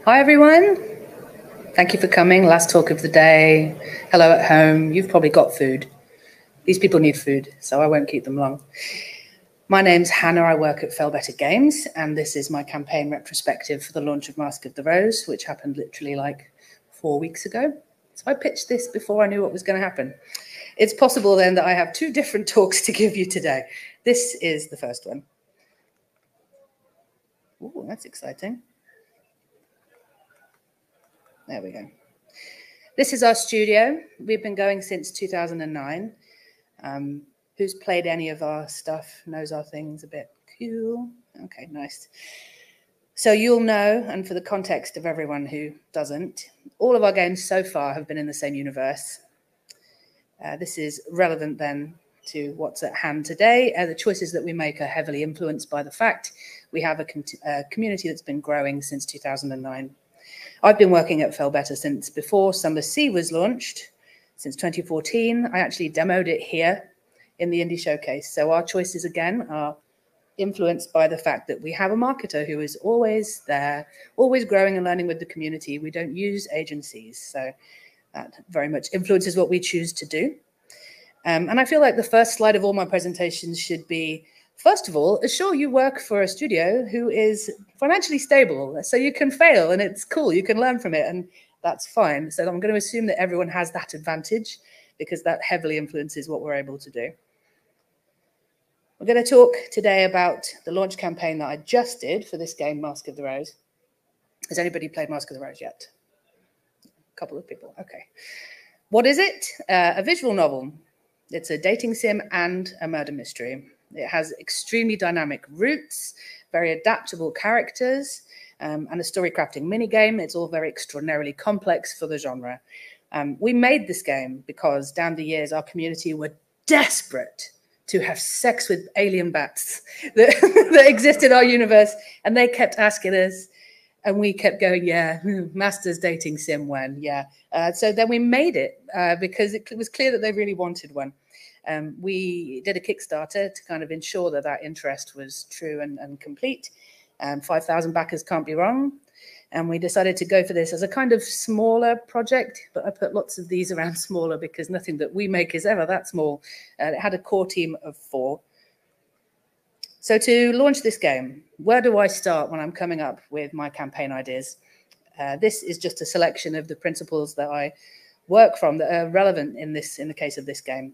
Hi, everyone. Thank you for coming. Last talk of the day. Hello at home. You've probably got food. These people need food, so I won't keep them long. My name's Hannah. I work at Better Games, and this is my campaign retrospective for the launch of Mask of the Rose, which happened literally like 4 weeks ago. So I pitched this before I knew what was going to happen. It's possible then that I have 2 different talks to give you today. This is the first one. Ooh, that's exciting. There we go. This is our studio. We've been going since 2009. Who's played any of our stuff, knows our things a bit cool. Okay, nice. So you'll know, and for the context of everyone who doesn't, all of our games so far have been in the same universe. This is relevant then to what's at hand today. The choices that we make are heavily influenced by the fact we have a community that's been growing since 2009. I've been working at Better since before Summer Sea was launched, since 2014. I actually demoed it here in the Indie Showcase. So our choices, again, are influenced by the fact that we have a marketer who is always there, always growing and learning with the community. We don't use agencies, so that very much influences what we choose to do. And I feel like the first slide of all my presentations should be, first of all, assure you work for a studio who is financially stable, so you can fail and it's cool, you can learn from it, and that's fine. So I'm going to assume that everyone has that advantage because that heavily influences what we're able to do. We're going to talk today about the launch campaign that I just did for this game, Mask of the Rose. Has anybody played Mask of the Rose yet? A couple of people, okay. What is it? A visual novel. It's a dating sim and a murder mystery. It has extremely dynamic roots, very adaptable characters, and a story crafting minigame. It's all very extraordinarily complex for the genre. We made this game because down the years, our community were desperate to have sex with alien bats that exist in our universe. And they kept asking us, and we kept going, yeah, master's dating sim when, yeah. So then we made it because it was clear that they really wanted one. We did a Kickstarter to kind of ensure that that interest was true and complete. 5,000 backers can't be wrong. And we decided to go for this as a kind of smaller project, but I put lots of these around smaller because nothing that we make is ever that small. It had a core team of 4. So to launch this game, where do I start when I'm coming up with my campaign ideas? This is just a selection of the principles that I work from that are relevant in the case of this game.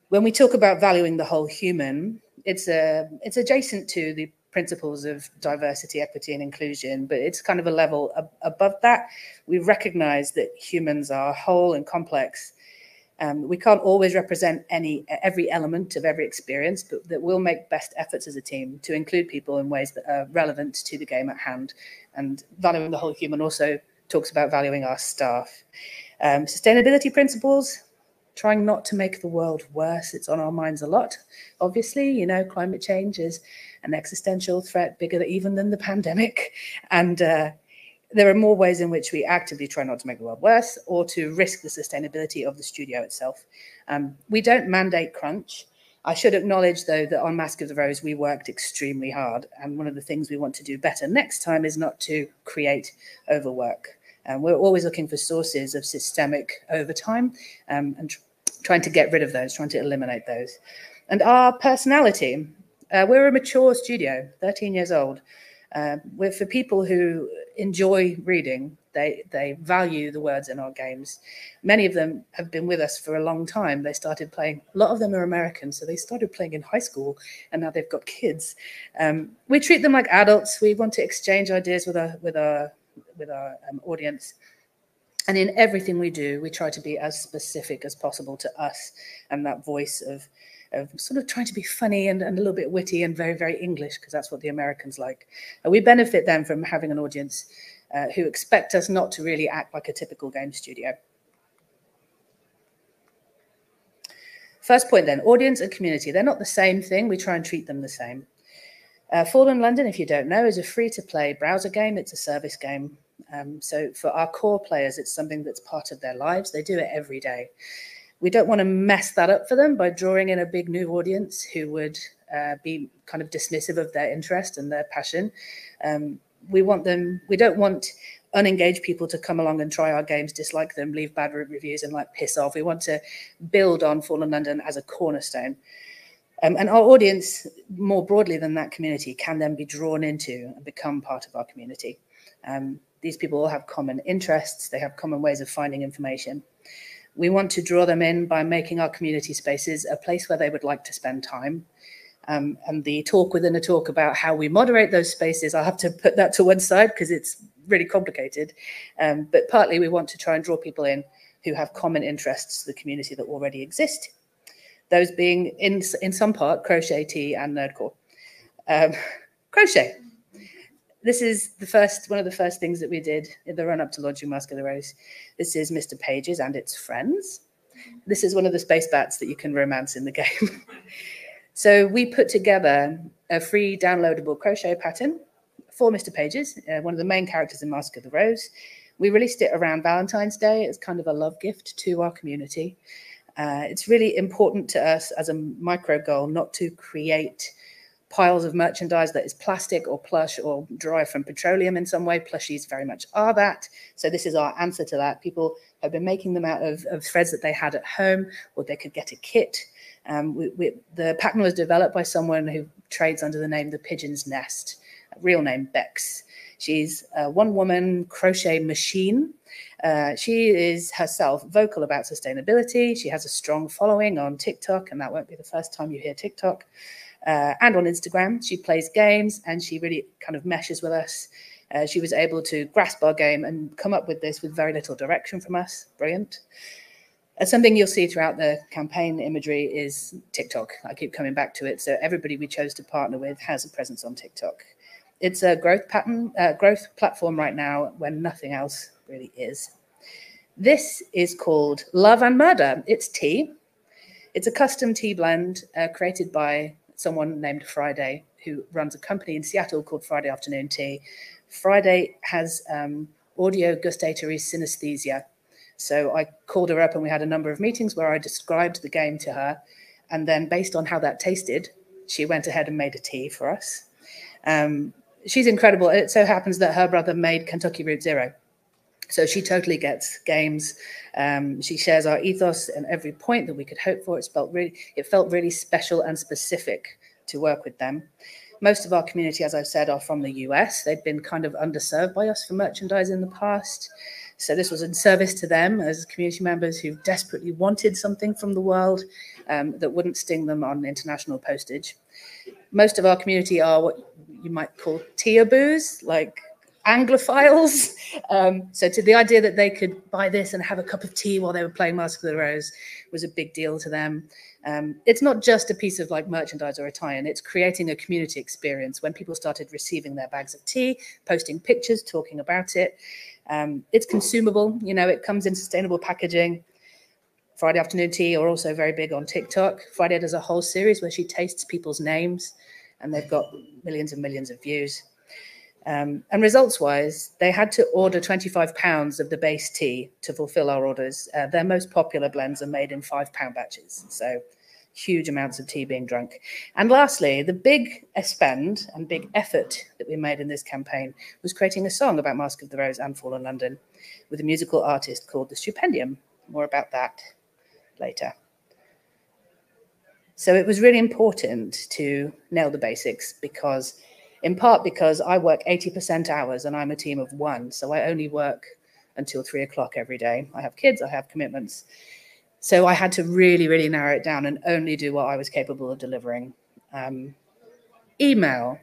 When we talk about valuing the whole human, it's adjacent to the principles of diversity, equity, and inclusion, but it's kind of a level above that. We recognize that humans are whole and complex. We can't always represent every element of every experience, but that we'll make best efforts as a team to include people in ways that are relevant to the game at hand. And valuing the whole human also talks about valuing our staff. Sustainability principles, trying not to make the world worse. It's on our minds a lot. Obviously, climate change is an existential threat bigger even than the pandemic. And there are more ways in which we actively try not to make the world worse or to risk the sustainability of the studio itself. We don't mandate crunch. I should acknowledge, though, that on Mask of the Rose, we worked extremely hard. And one of the things we want to do better next time is not to create overwork. We're always looking for sources of systemic overtime and trying to get rid of those, trying to eliminate those. And our personality, we're a mature studio, 13 years old. We're for people who enjoy reading. They value the words in our games. Many of them have been with us for a long time. They started playing, a lot of them are American, so they started playing in high school and now they've got kids. We treat them like adults. We want to exchange ideas with our audience. And in everything we do, we try to be as specific as possible to us and that voice of sort of trying to be funny and a little bit witty and very, very English, because that's what the Americans like. We benefit then from having an audience who expect us not to really act like a typical game studio. First point then, audience and community. They're not the same thing. We try and treat them the same. Fallen London, if you don't know, is a free-to-play browser game. It's a service game. So for our core players, it's something that's part of their lives. They do it every day. We don't want to mess that up for them by drawing in a big new audience who would be kind of dismissive of their interest and their passion. we don't want unengaged people to come along and try our games, dislike them, leave bad reviews and like piss off. We want to build on Fallen London as a cornerstone. And our audience, more broadly than that community, can then be drawn into and become part of our community. These people all have common interests. They have common ways of finding information. We want to draw them in by making our community spaces a place where they would like to spend time. And the talk within a talk about how we moderate those spaces, I'll have to put that to one side because it's really complicated. But partly we want to try and draw people in who have common interests to the community that already exist. Those being, in some part, crochet, tea, and nerdcore. Crochet. This is one of the first things that we did in the run-up to launching Mask of the Rose. This is Mr. Pages and its friends. This is one of the space bats that you can romance in the game. So we put together a free downloadable crochet pattern for Mr. Pages, one of the main characters in Mask of the Rose. We released it around Valentine's Day as kind of a love gift to our community. It's really important to us as a micro goal not to create piles of merchandise that is plastic or plush or derived from petroleum in some way. Plushies very much are that. So this is our answer to that. People have been making them out of threads that they had at home, or they could get a kit. The pattern was developed by someone who trades under the name The Pigeon's Nest, real name Bex. She's a one-woman crochet machine. She is herself vocal about sustainability. She has a strong following on TikTok, and that won't be the first time you hear TikTok. And on Instagram, she plays games, and she really kind of meshes with us. She was able to grasp our game and come up with this with very little direction from us. Brilliant. Something you'll see throughout the campaign imagery is TikTok. I keep coming back to it. So everybody we chose to partner with has a presence on TikTok. It's a growth platform right now when nothing else really is. This is called Love and Murder. It's tea. It's a custom tea blend created by someone named Friday, who runs a company in Seattle called Friday Afternoon Tea. Friday has audio gustatory synesthesia. So I called her up and we had a number of meetings where I described the game to her. And then based on how that tasted, she went ahead and made a tea for us. She's incredible. It so happens that her brother made Kentucky Route Zero. So she totally gets games. She shares our ethos and every point that we could hope for. It felt really special and specific to work with them. Most of our community, as I've said, are from the US. They've been kind of underserved by us for merchandise in the past. So this was in service to them as community members who desperately wanted something from the world that wouldn't sting them on international postage. Most of our community are what you might call tea-aboos, like Anglophiles. So to the idea that they could buy this and have a cup of tea while they were playing Mask of the Rose was a big deal to them. It's not just a piece of like merchandise or a tie-in, it's creating a community experience. When people started receiving their bags of tea, posting pictures, talking about it, it's consumable, it comes in sustainable packaging. Friday Afternoon Tea are also very big on TikTok. Friday does a whole series where she tastes people's names, and they've got millions and millions of views. And results-wise, they had to order 25 pounds of the base tea to fulfill our orders. Their most popular blends are made in 5-pound batches, so huge amounts of tea being drunk. And lastly, the big spend and big effort that we made in this campaign was creating a song about Mask of the Rose and Fallen London with a musical artist called The Stupendium. More about that later. So it was really important to nail the basics in part because I work 80% hours and I'm a team of one. So I only work until 3 o'clock every day. I have kids, I have commitments. So I had to really, really narrow it down and only do what I was capable of delivering. Email.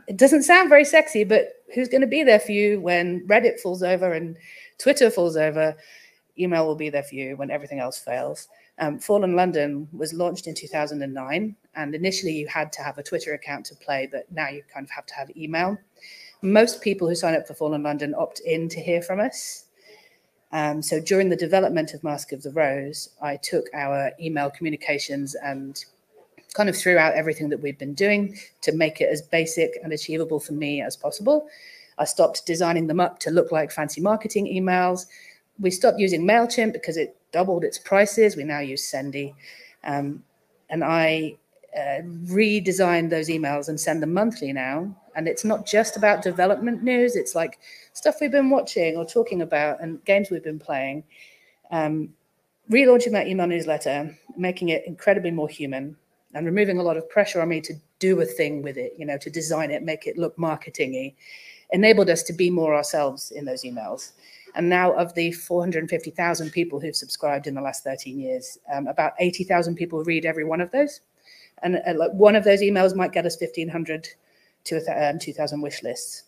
It doesn't sound very sexy, but who's going to be there for you when Reddit falls over and Twitter falls over? Email will be there for you when everything else fails. Fallen London was launched in 2009, and initially you had to have a Twitter account to play, but now you kind of have to have email. Most people who sign up for Fallen London opt in to hear from us. So during the development of Mask of the Rose, I took our email communications and kind of threw out everything that we've been doing to make it as basic and achievable for me as possible. I stopped designing them up to look like fancy marketing emails. We stopped using MailChimp because it doubled its prices. We now use Sendy. And I redesigned those emails and send them monthly now And it's not just about development news. It's like stuff we've been watching or talking about and games we've been playing. Relaunching that email newsletter, making it incredibly more human and removing a lot of pressure on me to do a thing with it, you know, to design it, make it look marketing-y, enabled us to be more ourselves in those emails. And now of the 450,000 people who've subscribed in the last 13 years, about 80,000 people read every one of those. And like one of those emails might get us 1,500 to 2,000 wish lists.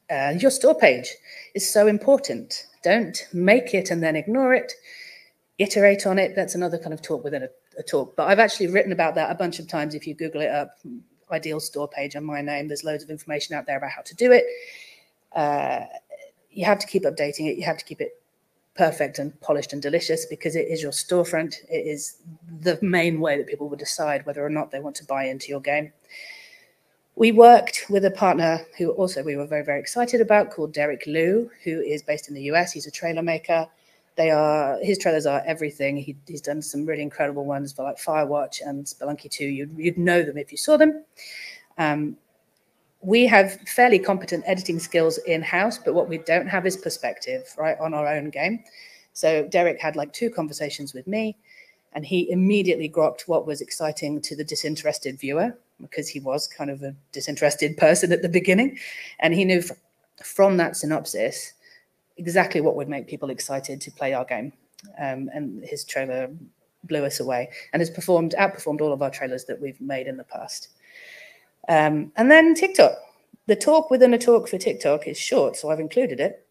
Your store page is so important. Don't make it and then ignore it. Iterate on it. That's another kind of talk within a talk. But I've actually written about that a bunch of times. If you Google it up, ideal store page on my name, there's loads of information out there about how to do it. You have to keep updating it. You have to keep it perfect and polished and delicious because it is your storefront. It is the main way that people will decide whether or not they want to buy into your game. We worked with a partner who also we were very, very excited about called Derek Liu, who is based in the US. He's a trailer maker. His trailers are everything. He's done some really incredible ones for like Firewatch and Spelunky 2. You'd know them if you saw them. We have fairly competent editing skills in-house, but what we don't have is perspective, right, on our own game. So Derek had like 2 conversations with me, and he immediately grokked what was exciting to the disinterested viewer, because he was kind of a disinterested person at the beginning. And he knew from that synopsis exactly what would make people excited to play our game. And his trailer blew us away and has outperformed all of our trailers that we've made in the past. And then TikTok. The talk within a talk for TikTok is short, so I've included it.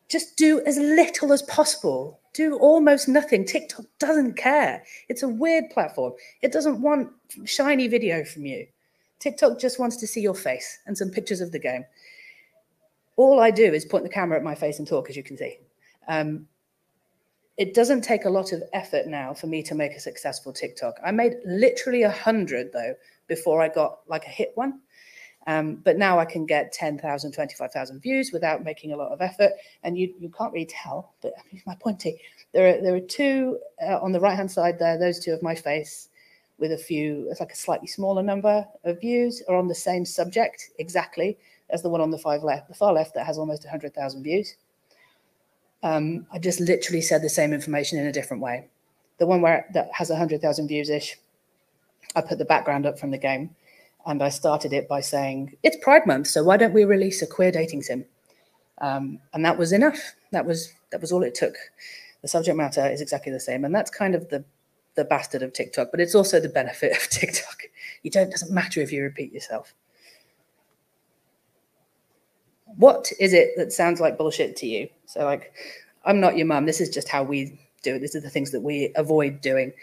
Just do as little as possible. Do almost nothing. TikTok doesn't care. It's a weird platform. It doesn't want shiny video from you. TikTok just wants to see your face and some pictures of the game. All I do is point the camera at my face and talk, as you can see. It doesn't take a lot of effort now for me to make a successful TikTok. I made literally 100, though, before I got like a hit one. But now I can get 10,000, 25,000 views without making a lot of effort. And you can't really tell, but my pointy. There are 2 on the right-hand side there, those 2 of my face with a few, it's like a slightly smaller number of views are on the same subject exactly as the one on the far left that has almost 100,000 views. I just literally said the same information in a different way. The one that has 100,000 views-ish, I put the background up from the game. And I started it by saying, it's Pride Month, so why don't we release a queer dating sim? And that was enough. That was all it took. The subject matter is exactly the same. And that's kind of the bastard of TikTok, but it's also the benefit of TikTok. It doesn't matter if you repeat yourself. What is it that sounds like bullshit to you? So like, I'm not your mum. This is just how we do it. These are the things that we avoid doing.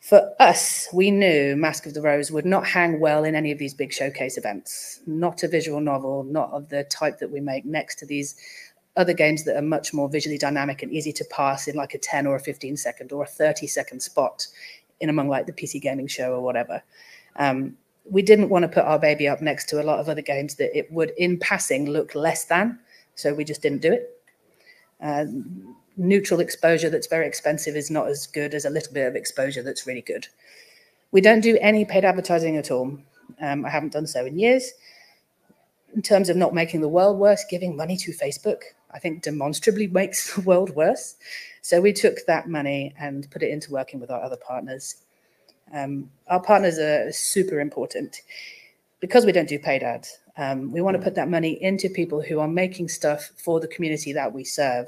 For us, we knew Mask of the Rose would not hang well in any of these big showcase events. Not a visual novel, not of the type that we make next to these other games that are much more visually dynamic and easy to pass in like a 10 or a 15 second or a 30-second spot in among like the PC gaming show or whatever. We didn't want to put our baby up next to a lot of other games that it would, in passing, look less than. So we just didn't do it. Neutral exposure that's very expensive is not as good as a little bit of exposure that's really good. We don't do any paid advertising at all. I haven't done so in years. In terms of not making the world worse, giving money to Facebook, I think demonstrably makes the world worse. So we took that money and put it into working with our other partners. Our partners are super important because we don't do paid ads. We want to put that money into people who are making stuff for the community that we serve.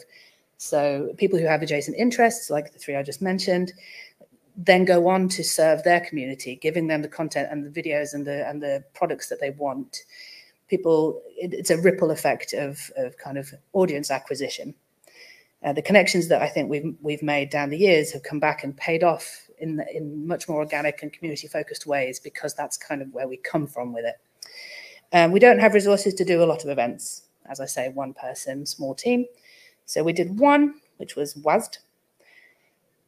So people who have adjacent interests, like the 3 I just mentioned, then go on to serve their community, giving them the content and the videos and the products that they want. It's a ripple effect of kind of audience acquisition. The connections that I think we've made down the years have come back and paid off in much more organic and community-focused ways because that's kind of where we come from with it. We don't have resources to do a lot of events. As I say, 1 person, small team. So we did one, which was WASD,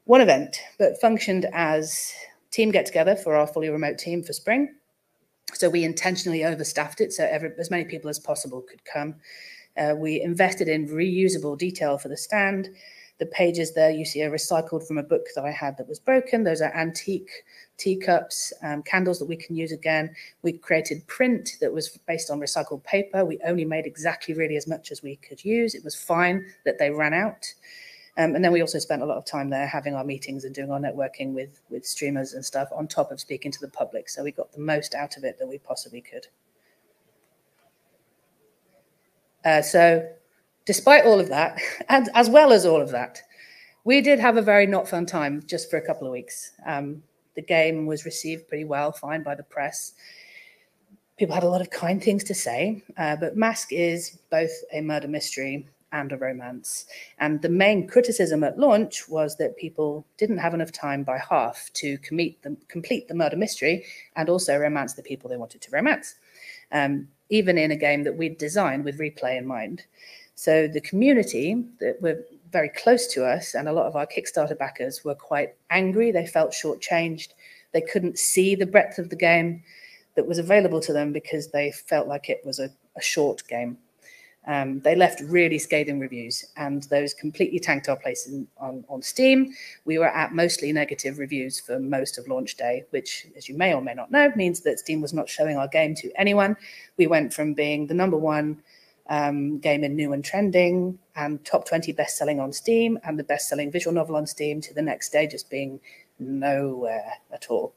one event, but functioned as team get-together for our fully remote team for spring. So we intentionally overstaffed it so as many people as possible could come. We invested in reusable detail for the stand. The pages there you see are recycled from a book that I had that was broken. Those are antique teacups, candles that we can use again. We created print that was based on recycled paper. We only made exactly really as much as we could use. It was fine that they ran out. And then we also spent a lot of time there having our meetings and doing our networking with streamers and stuff on top of speaking to the public. So we got the most out of it that we possibly could. So despite all of that, and as well as all of that, we did have a very not fun time just for a couple of weeks. The game was received pretty well, fine by the press. People had a lot of kind things to say, but Mask is both a murder mystery and a romance. And the main criticism at launch was that people didn't have enough time by half to complete the murder mystery and also romance the people they wanted to romance, even in a game that we'd designed with replay in mind. So the community that were very close to us and a lot of our Kickstarter backers were quite angry. They felt shortchanged. They couldn't see the breadth of the game that was available to them because they felt like it was a short game. They left really scathing reviews, and those completely tanked our place on Steam. We were at mostly negative reviews for most of launch day, which, as you may or may not know, means that Steam was not showing our game to anyone. We went from being the #1 game in new and trending and top 20 best-selling on Steam and the best-selling visual novel on Steam to the next day just being nowhere at all.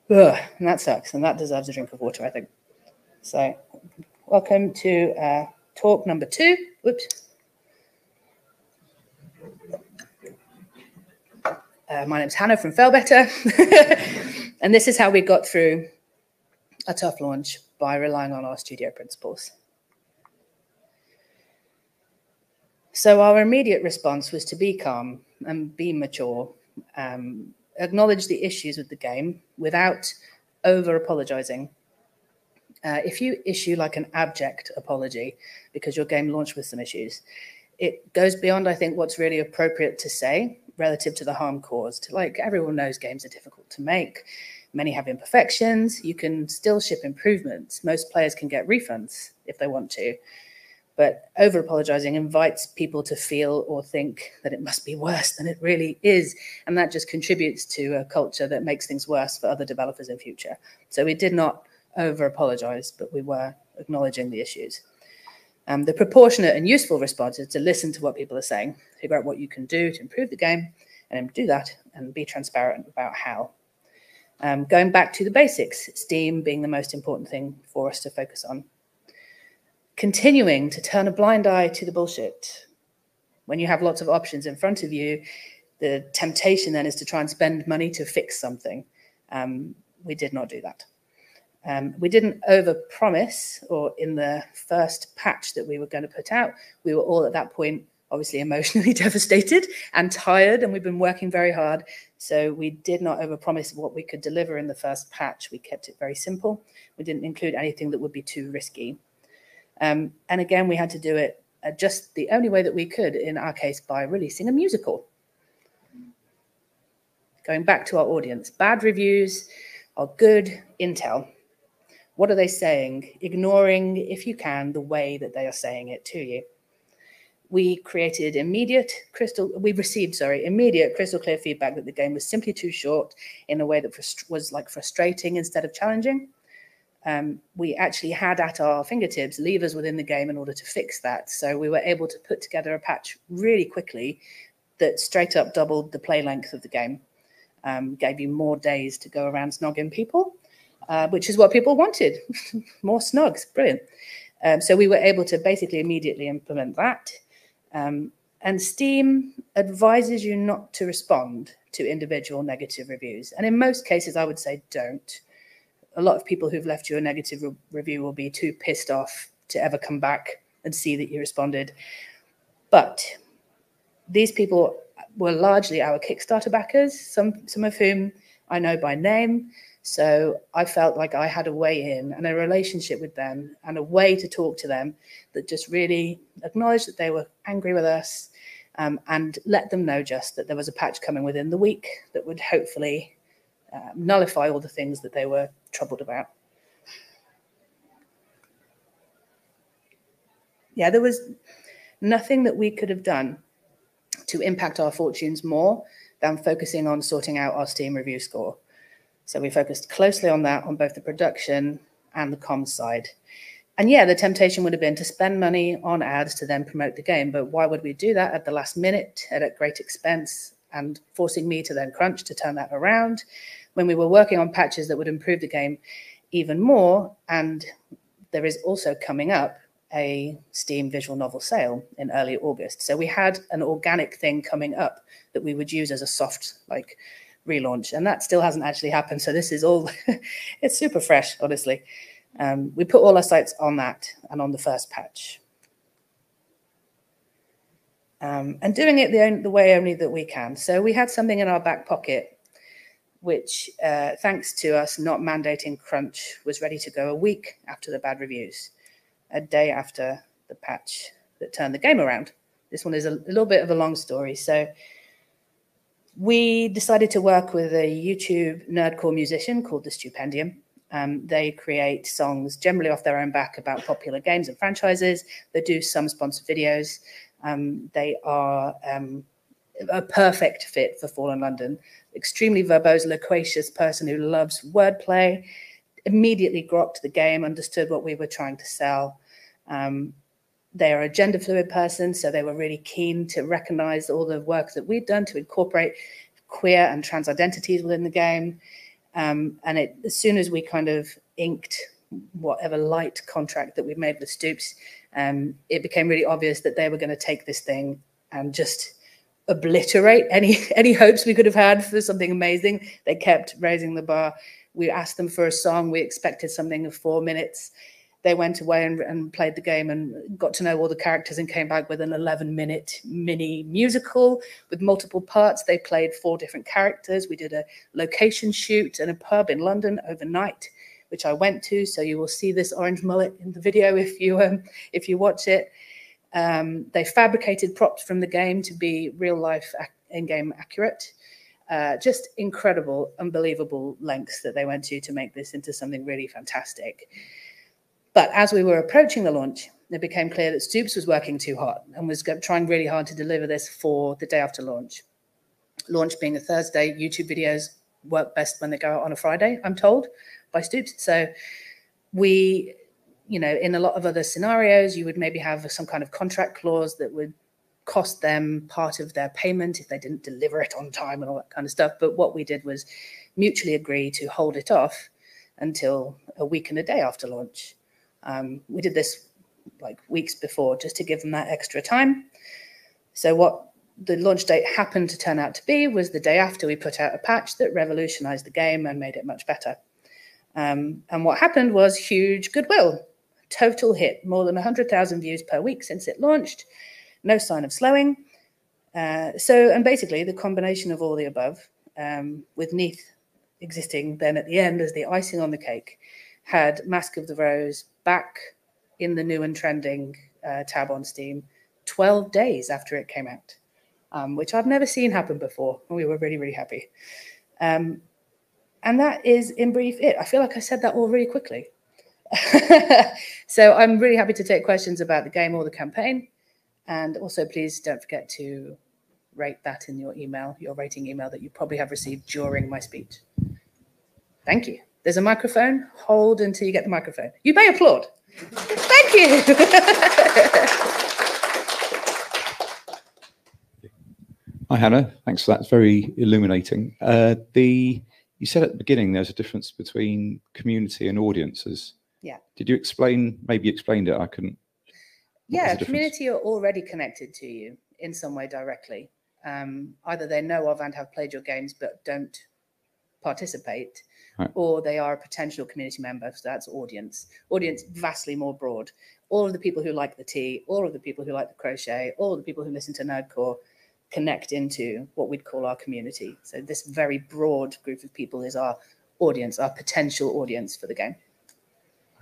Ugh, and that sucks, and that deserves a drink of water, I think. So welcome to talk number 2. Whoops. My name's Hannah from Fellbetter. And this is how we got through a tough launch by relying on our studio principles. So our immediate response was to be calm and be mature, acknowledge the issues with the game without over-apologizing. If you issue like an abject apology because your game launched with some issues, it goes beyond, I think, what's really appropriate to say relative to the harm caused. Like, everyone knows games are difficult to make. Many have imperfections. You can still ship improvements. Most players can get refunds if they want to. But over-apologizing invites people to feel or think that it must be worse than it really is. And that just contributes to a culture that makes things worse for other developers in future. So we did not over-apologize, but we were acknowledging the issues. The proportionate and useful response is to listen to what people are saying, figure out what you can do to improve the game, and then do that and be transparent about how. Going back to the basics, Steam being the most important thing for us to focus on. Continuing to turn a blind eye to the bullshit. When you have lots of options in front of you, the temptation then is to try and spend money to fix something. We did not do that. We didn't overpromise, or in the first patch that we were going to put out, we were all at that point obviously emotionally devastated and tired, and we've been working very hard. So we did not overpromise what we could deliver in the first patch. We kept it very simple. We didn't include anything that would be too risky. And again, we had to do it just the only way that we could, in our case, by releasing a musical. Going back to our audience, bad reviews are good intel. What are they saying? Ignoring, if you can, the way that they are saying it to you. We received immediate crystal clear feedback that the game was simply too short in a way that was like frustrating instead of challenging. We actually had at our fingertips levers within the game in order to fix that. So we were able to put together a patch really quickly that straight up doubled the play length of the game, gave you more days to go around snogging people, which is what people wanted, more snogs, brilliant. So we were able to basically immediately implement that. And Steam advises you not to respond to individual negative reviews. And in most cases, I would say don't. A lot of people who've left you a negative review will be too pissed off to ever come back and see that you responded. But these people were largely our Kickstarter backers, some of whom I know by name. So I felt like I had a way in and a relationship with them and a way to talk to them that just really acknowledged that they were angry with us, and let them know just that there was a patch coming within the week that would hopefully nullify all the things that they were troubled about. Yeah, there was nothing that we could have done to impact our fortunes more than focusing on sorting out our Steam review score. So we focused closely on that on both the production and the comms side. And yeah, the temptation would have been to spend money on ads to then promote the game. But why would we do that at the last minute at great expense and forcing me to then crunch to turn that around when we were working on patches that would improve the game even more? And there is also coming up a Steam visual novel sale in early August. So we had an organic thing coming up that we would use as a soft relaunch. And that still hasn't actually happened. So this is all, it's super fresh, honestly. We put all our sights on that and on the first patch. And doing it the way only that we can. So we had something in our back pocket, which, thanks to us not mandating crunch, was ready to go a week after the bad reviews, a day after the patch that turned the game around. This one is a little bit of a long story. So we decided to work with a YouTube nerdcore musician called The Stupendium. They create songs generally off their own back about popular games and franchises. They do some sponsored videos. They are a perfect fit for Fallen London. Extremely verbose, loquacious person who loves wordplay, immediately grokked the game, understood what we were trying to sell. They are a gender fluid person, so they were really keen to recognize all the work that we'd done to incorporate queer and trans identities within the game. And as soon as we kind of inked whatever light contract that we made with Stoops, it became really obvious that they were going to take this thing and just obliterate any hopes we could have had for something amazing. They kept raising the bar. We asked them for a song. We expected something of 4 minutes. They went away and played the game and got to know all the characters and came back with an 11-minute mini musical with multiple parts. They played 4 different characters. We did a location shoot in a pub in London overnight, which I went to. So you will see this orange mullet in the video if you watch it. They fabricated props from the game to be real life in-game accurate. Just incredible, unbelievable lengths that they went to make this into something really fantastic. But as we were approaching the launch, it became clear that Stoops was working too hard and was trying really hard to deliver this for the day after launch. Launch being a Thursday, YouTube videos work best when they go out on a Friday, I'm told, by Stoops. So we, in a lot of other scenarios, you would maybe have some kind of contract clause that would cost them part of their payment if they didn't deliver it on time and all that kind of stuff. But what we did was mutually agree to hold it off until a week and a day after launch. We did this weeks before just to give them that extra time. So what the launch date happened to turn out to be was the day after we put out a patch that revolutionized the game and made it much better. And what happened was huge goodwill, total hit, more than 100,000 views per week since it launched, no sign of slowing. And basically the combination of all the above, with Neath existing then at the end as the icing on the cake, had Mask of the Rose back in the new and trending tab on Steam 12 days after it came out, which I've never seen happen before. We were really, really happy. And that is, in brief, it. I feel like I said that all really quickly. So I'm really happy to take questions about the game or the campaign. And also, please don't forget to rate that in your email, your rating email that you probably have received during my speech. Thank you. There's a microphone. Hold until you get the microphone. You may applaud. Thank you. Hi, Hannah. Thanks for that. It's very illuminating. You said at the beginning there's a difference between community and audiences. Yeah. Did you explain? Maybe you explained it. I couldn't. Yeah, community are already connected to you in some way directly. Either they know of and have played your games but don't participate, right, or they are a potential community member. So that's audience. Audience vastly more broad. All of the people who like the tea, all of the people who like the crochet, all of the people who listen to Nerdcore connect into what we'd call our community. So this very broad group of people is our audience, our potential audience for the game.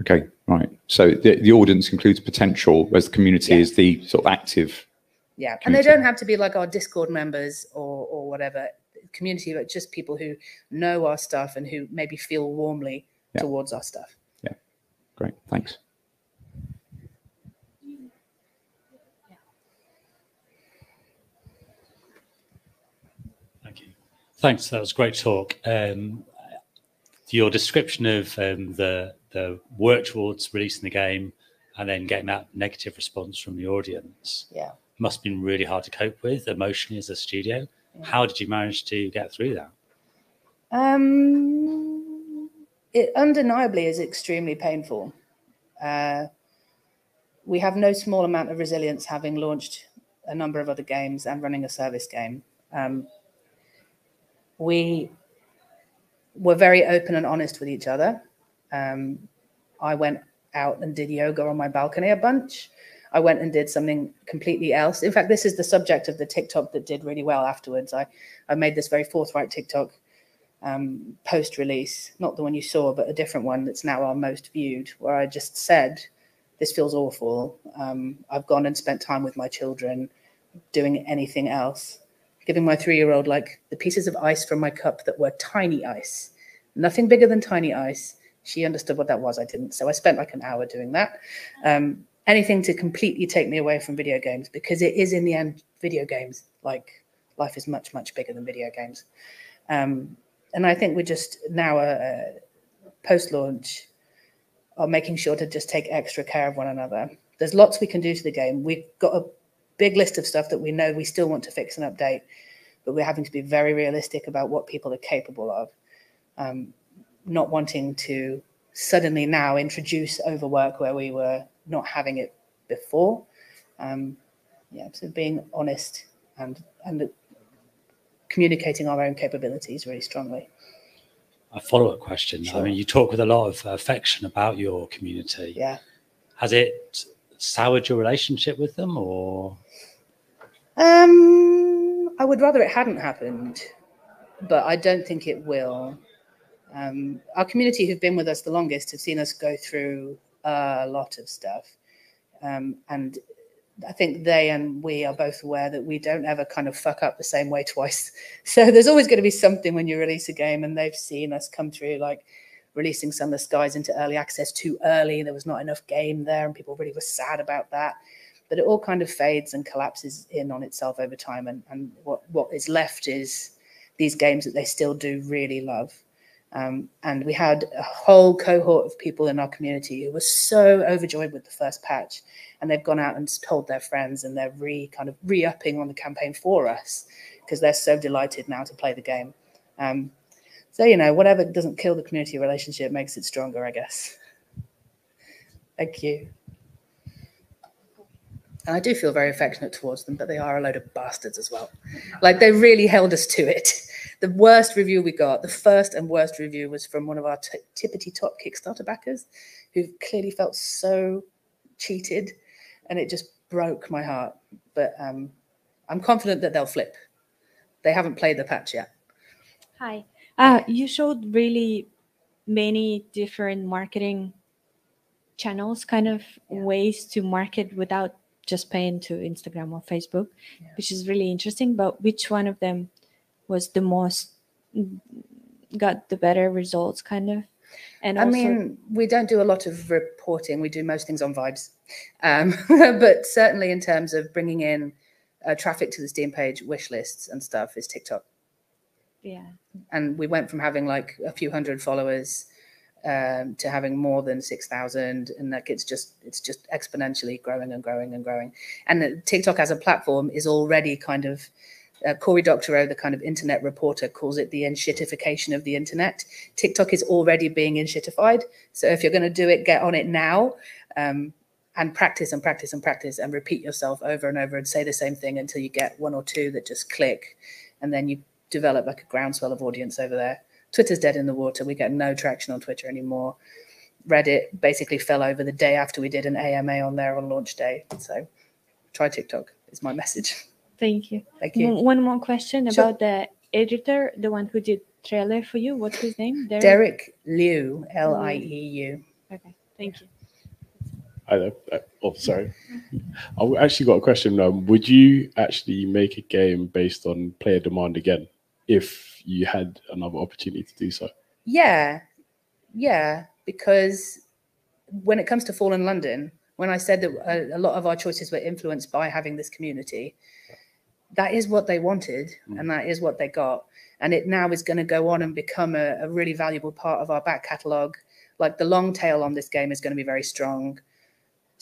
Okay, right. So the audience includes potential, whereas the community is the sort of active. Yeah, community. And they don't have to be like our Discord members or whatever. Community, but just people who know our stuff and who maybe feel warmly towards our stuff. Yeah, great, thanks. Thanks. That was great talk. Your description of the work towards releasing the game and then getting that negative response from the audience must have been really hard to cope with emotionally as a studio. How did you manage to get through that? It undeniably is extremely painful. We have no small amount of resilience, having launched a number of other games and running a service game. We were very open and honest with each other. I went out and did yoga on my balcony a bunch. I went and did something completely else. In fact, this is the subject of the TikTok that did really well afterwards. I made this very forthright TikTok post-release, not the one you saw, but a different one that's now our most viewed, where I just said, this feels awful. I've gone and spent time with my children doing anything else, giving my 3-year-old like the pieces of ice from my cup that were tiny ice, nothing bigger than tiny ice. She understood what that was. I didn't. So I spent like an hour doing that. Anything to completely take me away from video games, because it is in the end video games. Like life is much, much bigger than video games. And I think we're just now post-launch are making sure to just take extra care of one another. There's lots we can do to the game. We've got a big list of stuff that we know we still want to fix and update, but we're having to be very realistic about what people are capable of. Not wanting to suddenly now introduce overwork where we were not having it before. So being honest and communicating our own capabilities really strongly. A follow-up question. Sure. I mean, you talk with a lot of affection about your community. Yeah. Has it soured your relationship with them, or? I would rather it hadn't happened, but I don't think it will. Our community who've been with us the longest have seen us go through a lot of stuff. And I think they and we are both aware that we don't ever kind of fuck up the same way twice. So there's always going to be something when you release a game, and they've seen us come through, like releasing Some of the Skies into early access too early. There was not enough game there, and people really were sad about that. But it all kind of fades and collapses in on itself over time. And what is left is these games that they still do really love. And we had a whole cohort of people in our community who were so overjoyed with the first patch, and they've gone out and told their friends, and they're re-upping on the campaign for us because they're so delighted now to play the game. So, whatever doesn't kill the community relationship makes it stronger, I guess. Thank you. And I do feel very affectionate towards them, but they are a load of bastards as well. Like, they really held us to it. The worst review we got, the first and worst review, was from one of our tippity top Kickstarter backers who clearly felt so cheated, and it just broke my heart. But I'm confident that they'll flip. They haven't played the patch yet. Hi. You showed really many different marketing channels, kind of ways to market without just paying to Instagram or Facebook, which is really interesting. But which one of them was the most, got the better results, kind of? And I mean, we don't do a lot of reporting. We do most things on vibes. But certainly in terms of bringing in traffic to the Steam page, wish lists and stuff, is TikTok. Yeah. And we went from having like a few hundred followers to having more than 6,000, and like it's just exponentially growing and growing and growing. And TikTok as a platform is already kind of Cory Doctorow, the kind of internet reporter, calls it the enshittification of the internet. TikTok is already being enshittified. So if you're going to do it, get on it now, and practice and practice and practice and repeat yourself over and over and say the same thing until you get one or two that just click, and then you develop like a groundswell of audience over there. Twitter's dead in the water. We get no traction on Twitter anymore. Reddit basically fell over the day after we did an AMA on there on launch day. So try TikTok is my message. Thank you. Thank you. One more question about the editor, the one who did trailer for you. What's his name? Derek Liu, Lieu. Okay, thank you. Hi there. Oh, sorry. I actually got a question. Would you actually make a game based on player demand again if you had another opportunity to do so? Yeah, because when it comes to Fallen London, when I said that a lot of our choices were influenced by having this community, that is what they wanted, and that is what they got. And it now is going to go on and become a really valuable part of our back catalogue. Like the long tail on this game is going to be very strong.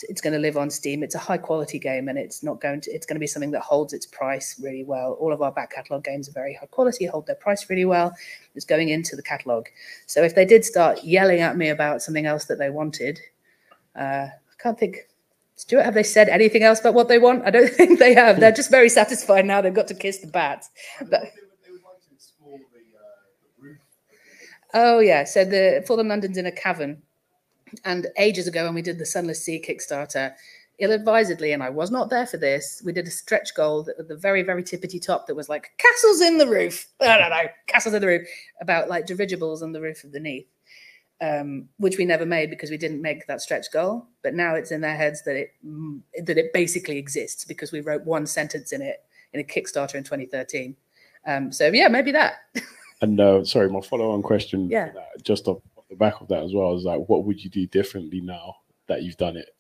It's going to live on Steam. It's a high quality game, and it's going to be something that holds its price really well. All of our back catalogue games are very high quality, hold their price really well. It's going into the catalogue. So if they did start yelling at me about something else that they wanted, I can't think. Stuart, have they said anything else about what they want? I don't think they have. They're just very satisfied now. They've got to kiss the bats. But they would like to explore the roof. Oh yeah, so For the London's in a cavern. And ages ago when we did the Sunless Sea Kickstarter, ill-advisedly, and I was not there for this, we did a stretch goal at the very, very tippity top that was like, castles in the roof. I don't know, castles in the roof, about like dirigibles on the roof of the Neath, which we never made because we didn't make that stretch goal. But now it's in their heads that it basically exists because we wrote one sentence in it in a Kickstarter in 2013. So yeah, maybe that. And sorry, my follow-on question, Yeah. Just off the back of that as well, is like, what would you do differently now that you've done it?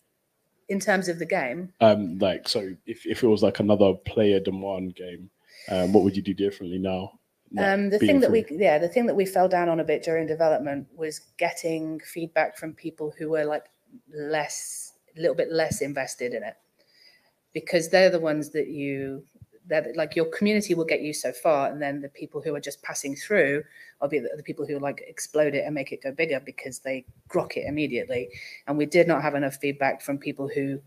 In terms of the game? Like, so if it was like another player demand game, what would you do differently now? The thing that we fell down on a bit during development was getting feedback from people who were like a little bit less invested in it, because they're the ones that like your community will get you so far, and then the people who are just passing through will be the people who like explode it and make it go bigger because they grok it immediately. And we did not have enough feedback from people who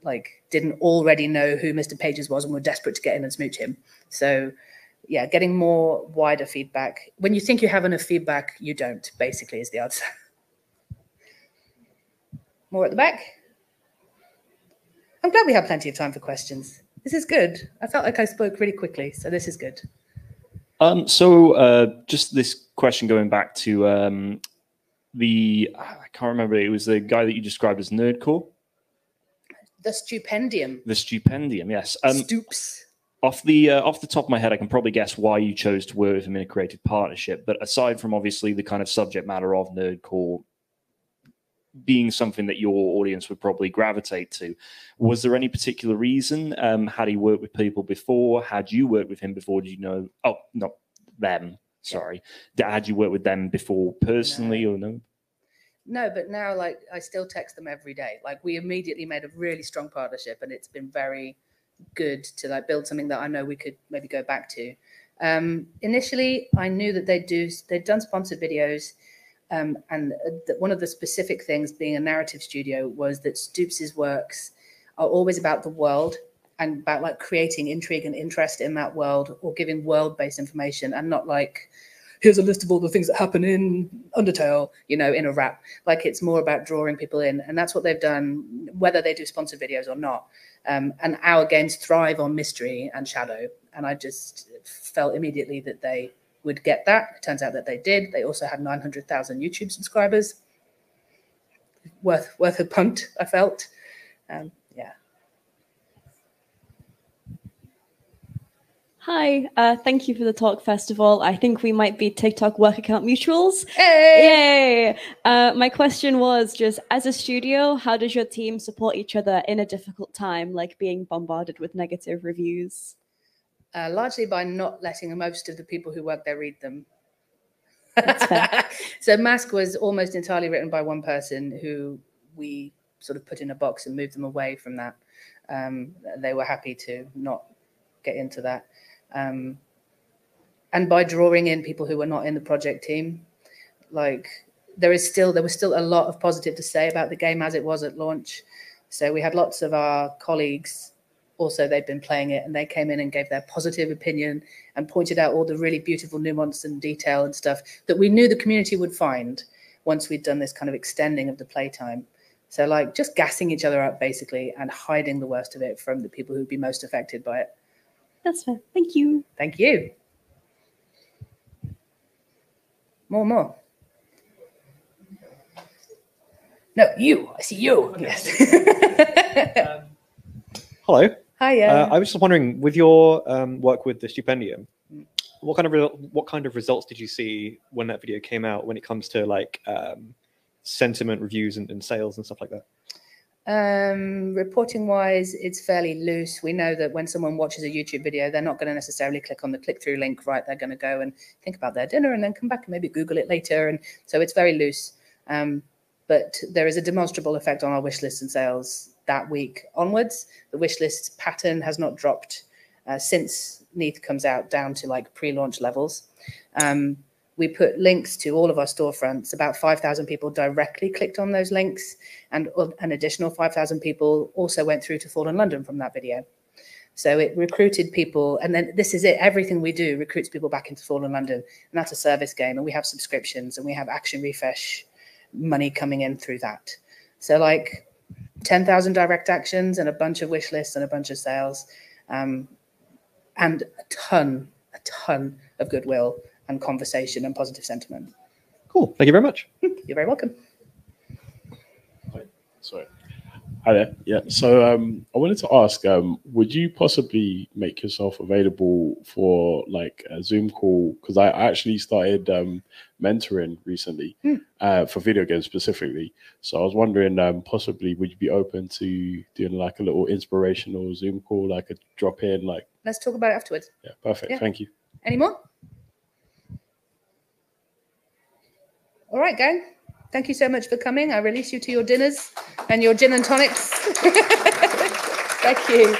like didn't already know who Mr. Pages was and were desperate to get in and smooch him. So yeah, getting more wider feedback. When you think you have enough feedback, you don't, basically, is the answer. More at the back. I'm glad we have plenty of time for questions. This is good. I felt like I spoke really quickly, so this is good. Just this question going back to I can't remember, it was the guy that you described as Nerdcore? The Stupendium. The Stupendium, yes. Stoops. Off the top of my head, I can probably guess why you chose to work with him in a creative partnership. But aside from obviously the kind of subject matter of Nerdcore being something that your audience would probably gravitate to, was there any particular reason? Had he worked with people before? Had you worked with him before? Did you know? Oh, not them. Sorry. Yeah. Had you worked with them before personally or no? No, but now like I still text them every day. Like we immediately made a really strong partnership, and it's been very good to like build something that I know we could maybe go back to. Initially, I knew that they'd done sponsored videos. And one of the specific things, being a narrative studio, was that Stoops' works are always about the world and about like creating intrigue and interest in that world, or giving world-based information, and not like, here's a list of all the things that happen in Undertale, in a rap. Like it's more about drawing people in, and that's what they've done, whether they do sponsored videos or not. And our games thrive on mystery and shadow, and I just felt immediately that they would get that. It turns out that they did. They also had 900,000 YouTube subscribers. Worth a punt, I felt. Yeah. Hi, thank you for the talk, first of all. I think we might be TikTok work account mutuals. Hey! Yay! My question was just, as a studio, how does your team support each other in a difficult time, like being bombarded with negative reviews? Largely by not letting most of the people who work there read them. That's fair. So Mask was almost entirely written by one person who we sort of put in a box and moved them away from that. They were happy to not get into that. And by drawing in people who were not in the project team, like there was still a lot of positive to say about the game as it was at launch. So we had lots of our colleagues. Also, they'd been playing it, and they came in and gave their positive opinion and pointed out all the really beautiful nuance and detail and stuff that we knew the community would find once we'd done this kind of extending of the playtime. So like just gassing each other up basically, and hiding the worst of it from the people who'd be most affected by it. That's fair. Thank you. Thank you. More. No, you. I see you. Yes. Hello. Hi. I was just wondering, with your work with the Stupendium, what kind of results did you see when that video came out, when it comes to like sentiment reviews and sales and stuff like that? Reporting wise, it's fairly loose. We know that when someone watches a YouTube video, they're not going to necessarily click on the click-through link, right? They're going to go and think about their dinner and then come back and maybe Google it later. And so it's very loose. But there is a demonstrable effect on our wish lists and sales that week onwards. The wish list pattern has not dropped since Neath comes out down to like pre-launch levels. We put links to all of our storefronts. About 5,000 people directly clicked on those links, and an additional 5,000 people also went through to Fall in London from that video. So it recruited people, and then this is it. Everything we do recruits people back into Fall in London, and that's a service game. And we have subscriptions, and we have action refresh money coming in through that. So like 10,000 direct actions and a bunch of wish lists and a bunch of sales, and a ton of goodwill and conversation and positive sentiment. Cool. Thank you very much. You're very welcome. Sorry. Hi there. Yeah. So I wanted to ask, would you possibly make yourself available for like a Zoom call? Because I actually started mentoring recently for video games specifically. So I was wondering, possibly, would you be open to doing like a little inspirational Zoom call, like a drop in, like? Let's talk about it afterwards. Yeah. Perfect. Yeah. Thank you. Any more? All right, gang. Thank you so much for coming. I release you to your dinners and your gin and tonics. Thank you.